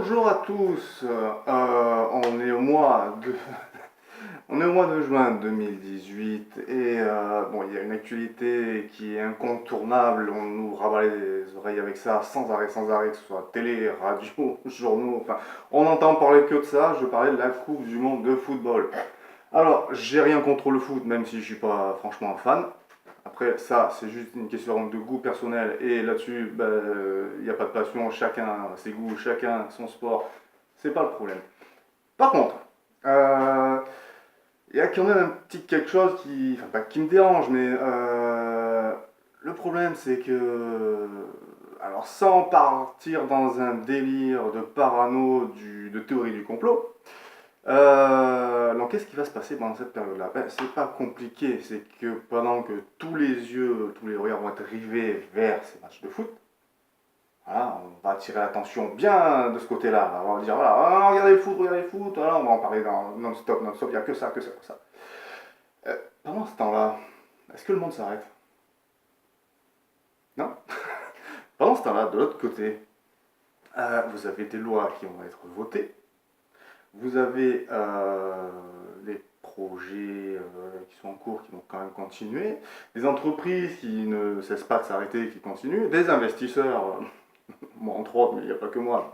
Bonjour à tous, on est au mois de, on est au mois de juin 2018 et bon, il y a une actualité qui est incontournable, on nous rabat les oreilles avec ça sans arrêt, que ce soit télé, radio, journaux, enfin, on n'entend parler que de ça. Je parlais de la Coupe du Monde de football. Alors, j'ai rien contre le foot, même si je suis pas franchement un fan. Après, ça, c'est juste une question de goût personnel. Et là-dessus, il n'y a pas de passion. Chacun ses goûts, chacun son sport. C'est pas le problème. Par contre, euh, il y a quand même un petit quelque chose qui, enfin, pas qui me dérange, mais le problème, c'est que, alors, sans partir dans un délire de parano, de théorie du complot, donc qu'est-ce qui va se passer pendant cette période-là? C'est pas compliqué, c'est que pendant que tous les yeux, tous les regards vont être rivés vers ces matchs de foot, voilà, on va attirer l'attention bien de ce côté-là. On va dire, voilà, ah, regardez le foot, voilà, on va en parler non-stop, il n'y a que ça, que ça, que ça. Pendant ce temps-là, est-ce que le monde s'arrête? Non. Pendant ce temps-là, de l'autre côté, vous avez des lois qui vont être votées. Vous avez les projets qui sont en cours, qui vont quand même continuer, des entreprises qui ne cessent pas de s'arrêter, qui continuent, des investisseurs, moi entre autres, mais il n'y a pas que moi,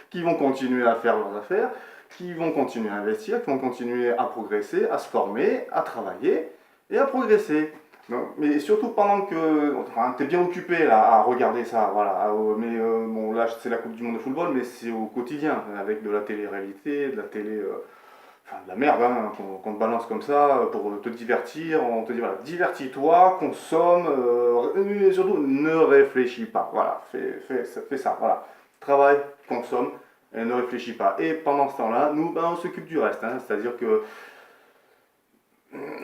qui vont continuer à faire leurs affaires, qui vont continuer à investir, qui vont continuer à progresser, à se former, à travailler et à progresser. Non, mais surtout pendant que enfin, tu es bien occupé là, à regarder ça, voilà. Mais bon, là c'est la Coupe du Monde de football, mais c'est au quotidien, avec de la télé-réalité, de la télé, enfin de la merde hein, qu'on te balance comme ça pour te divertir. On te dit voilà, divertis-toi, consomme, et surtout ne réfléchis pas. Voilà, fais ça, voilà. Travaille, consomme, et ne réfléchis pas. Et pendant ce temps-là, nous, ben, on s'occupe du reste, hein, c'est-à-dire que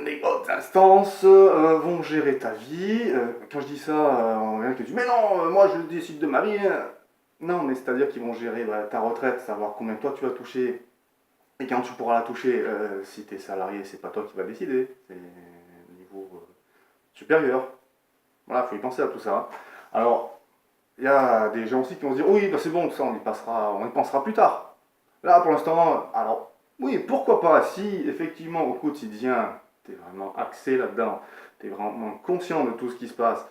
les hautes instances vont gérer ta vie. Quand je dis ça, on vient qui dit mais non, moi je décide de ma vie. Non, mais c'est-à-dire qu'ils vont gérer ta retraite, savoir combien toi tu vas toucher et quand tu pourras la toucher. Si tu es salarié, c'est pas toi qui vas décider, c'est le niveau supérieur. Voilà, il faut y penser à tout ça. Alors, il y a des gens aussi qui vont se dire oui, bah c'est bon, tout ça on y pensera plus tard. Là, pour l'instant, alors, oui, pourquoi pas, si effectivement au quotidien, tu es vraiment axé là-dedans, tu es vraiment conscient de tout ce qui se passe,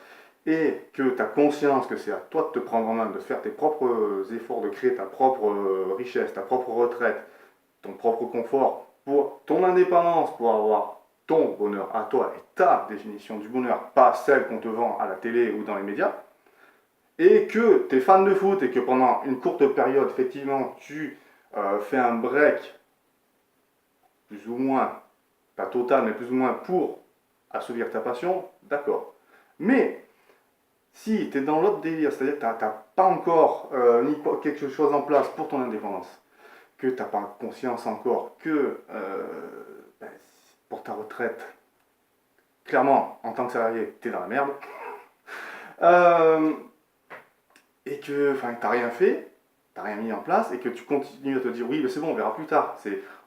et que tu as conscience que c'est à toi de te prendre en main, de faire tes propres efforts, de créer ta propre richesse, ta propre retraite, ton propre confort, pour ton indépendance, pour avoir ton bonheur à toi et ta définition du bonheur, pas celle qu'on te vend à la télé ou dans les médias, et que tu es fan de foot et que pendant une courte période, effectivement, tu fais un break, plus ou moins, pas total, mais plus ou moins pour assouvir ta passion, d'accord. Mais si tu es dans l'autre délire, c'est-à-dire que tu n'as pas encore mis quelque chose en place pour ton indépendance, que tu n'as pas conscience encore que ben, pour ta retraite, clairement, en tant que salarié, tu es dans la merde, euh, et que tu n'as rien fait, tu n'as rien mis en place, et que tu continues à te dire oui, mais c'est bon, on verra plus tard.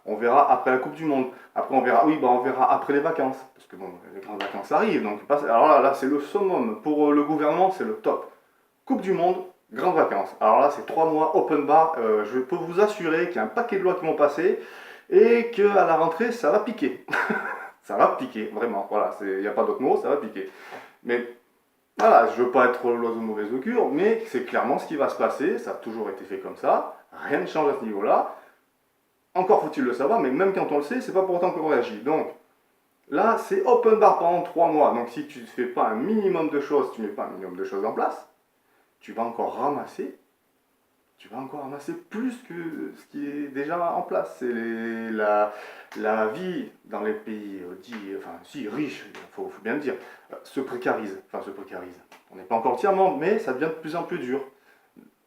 On verra après la Coupe du Monde. Après, on verra, oui, bah, on verra après les vacances. Parce que bon, les grandes vacances arrivent. Donc, alors là c'est le summum. Pour le gouvernement, c'est le top. Coupe du Monde, grandes vacances. Alors là, c'est 3 mois open bar. Je peux vous assurer qu'il y a un paquet de lois qui vont passer et qu'à la rentrée, ça va piquer. Ça va piquer, vraiment. Voilà, il n'y a pas d'autre mot, ça va piquer. Mais voilà, je ne veux pas être l'oiseau de mauvaise augure, mais c'est clairement ce qui va se passer. Ça a toujours été fait comme ça. Rien ne change à ce niveau-là. Encore faut-il le savoir, mais même quand on le sait, c'est pas pour autant qu'on réagit. Donc là, c'est open bar pendant 3 mois. Donc si tu ne fais pas un minimum de choses, tu ne mets pas un minimum de choses en place, tu vas encore ramasser. Tu vas encore ramasser plus que ce qui est déjà en place. C'est la vie dans les pays dits, enfin si, riches, il faut bien le dire, se précarise. Enfin se précarise. On n'est pas encore entièrement, mais ça devient de plus en plus dur.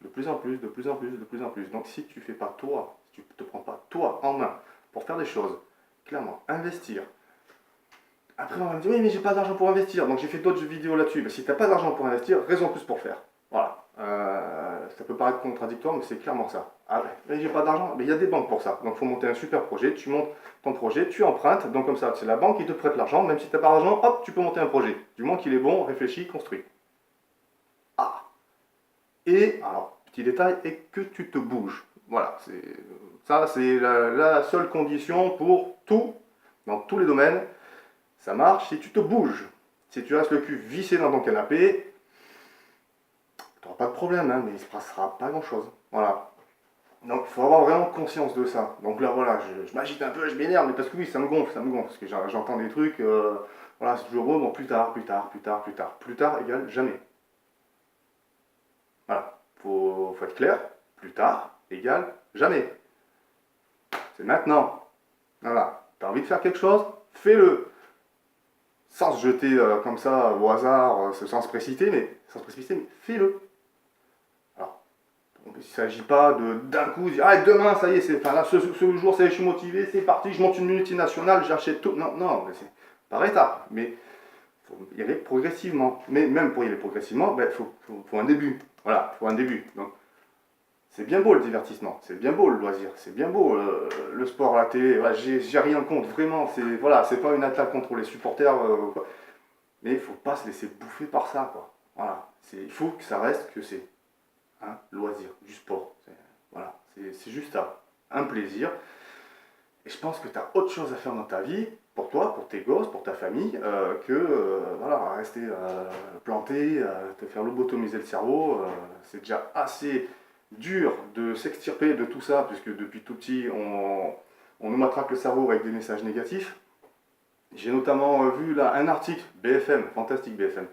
De plus en plus, de plus en plus, de plus en plus. Donc si tu ne fais pas toi, si tu ne te prends pas toi en main pour faire des choses, clairement, investir. Après on va me dire oui mais j'ai pas d'argent pour investir, donc j'ai fait d'autres vidéos là-dessus. Mais si tu n'as pas d'argent pour investir, raison plus pour faire. Voilà. Ça peut paraître contradictoire, mais c'est clairement ça. Ah ouais, mais j'ai pas d'argent, mais il y a des banques pour ça. Donc il faut monter un super projet, tu montes ton projet, tu empruntes, donc comme ça c'est la banque qui te prête l'argent, même si tu n'as pas d'argent, hop, tu peux monter un projet. Du moment qu'il est bon, réfléchi, construit. Ah. Et, alors, petit détail, et que tu te bouges. Voilà, ça c'est la seule condition pour tout, dans tous les domaines. Ça marche si tu te bouges. Si tu restes le cul vissé dans ton canapé, tu n'auras pas de problème, hein, mais il ne se passera pas grand-chose. Voilà. Donc il faut avoir vraiment conscience de ça. Donc là voilà, je m'agite un peu, je m'énerve, mais parce que oui, ça me gonfle, parce que j'entends des trucs, voilà, c'est toujours bon, plus tard, plus tard, plus tard, plus tard. Plus tard égale jamais. Voilà, faut être clair, plus tard égale jamais. C'est maintenant. Voilà, t'as envie de faire quelque chose, fais-le. Sans se jeter comme ça au hasard, sans se précipiter, mais fais-le. Alors, il ne s'agit pas d'un coup de dire ah demain ça y est, enfin là ce jour ça y est, je suis motivé, c'est parti, je monte une multinationale, j'achète tout. Non, non, c'est par étapes, mais il faut y aller progressivement. Mais même pour y aller progressivement, il faut un début. Voilà, il faut un début. Donc c'est bien beau le divertissement, c'est bien beau le loisir, c'est bien beau le sport à la télé. Voilà, j'ai rien contre, vraiment. C'est pas une attaque contre les supporters, quoi. Mais il faut pas se laisser bouffer par ça, quoi. Voilà, il faut que ça reste que c'est un loisir, du sport. Voilà, c'est juste ça, un plaisir. Et je pense que tu as autre chose à faire dans ta vie, pour toi, pour tes gosses, pour ta famille, que voilà, rester planté, te faire lobotomiser le cerveau. C'est déjà assez dur de s'extirper de tout ça, puisque depuis tout petit, on nous matraque le cerveau avec des messages négatifs. J'ai notamment vu là un article, BFM, fantastique BFM,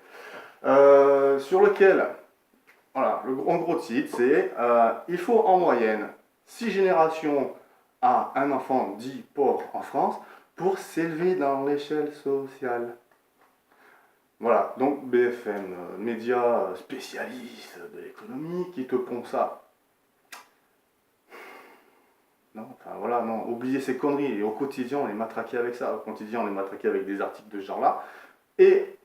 sur lequel, voilà, en gros titre, c'est il faut en moyenne 6 générations à un enfant dit pauvre en France pour s'élever dans l'échelle sociale. Voilà, donc BFM, média spécialiste de l'économie, qui te pond ça. Non, enfin voilà, non, oubliez ces conneries. Et au quotidien, on est matraqué avec ça. Au quotidien, on est matraqué avec des articles de ce genre-là. Et,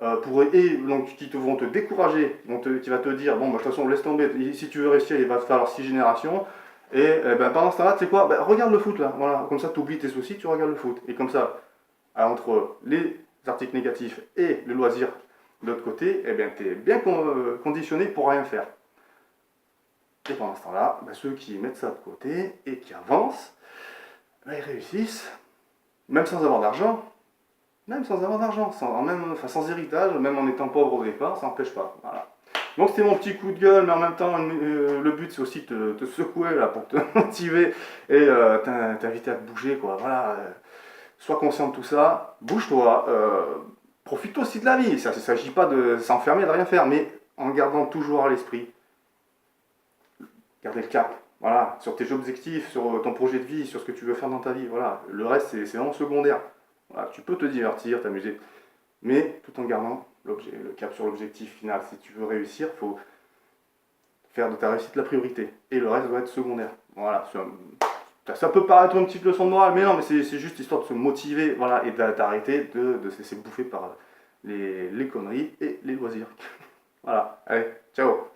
donc, qui vont te décourager, qui va te dire, bon, bah, de toute façon, laisse tomber, si tu veux réussir, il va te falloir 6 générations. Et ben, pendant ce temps-là, tu sais quoi, ben, regarde le foot là, voilà, comme ça tu oublies tes soucis, tu regardes le foot. Et comme ça, entre les articles négatifs et le loisir de l'autre côté, eh bien, tu es bien conditionné pour rien faire. Et pendant ce temps-là, ben, ceux qui mettent ça de côté et qui avancent, ben, ils réussissent, même sans avoir d'argent, sans héritage, même en étant pauvre au départ, ça n'empêche pas. Voilà. Donc c'était mon petit coup de gueule, mais en même temps, le but c'est aussi de te secouer là, pour te motiver et t'inviter à te bouger, quoi. Voilà, sois conscient de tout ça, bouge-toi, profite aussi de la vie. Ça, il ne s'agit pas de s'enfermer, de rien faire, mais en gardant toujours à l'esprit, garder le cap. Voilà, sur tes objectifs, sur ton projet de vie, sur ce que tu veux faire dans ta vie. Voilà, le reste c'est vraiment secondaire. Voilà, tu peux te divertir, t'amuser, mais tout en gardant le cap sur l'objectif final. Si tu veux réussir, il faut faire de ta réussite la priorité. Et le reste doit être secondaire. Voilà, ça peut paraître une petite leçon de morale, mais non, mais c'est juste histoire de se motiver, voilà, et d'arrêter de se laisser bouffer par les conneries et les loisirs. Voilà, allez, ciao.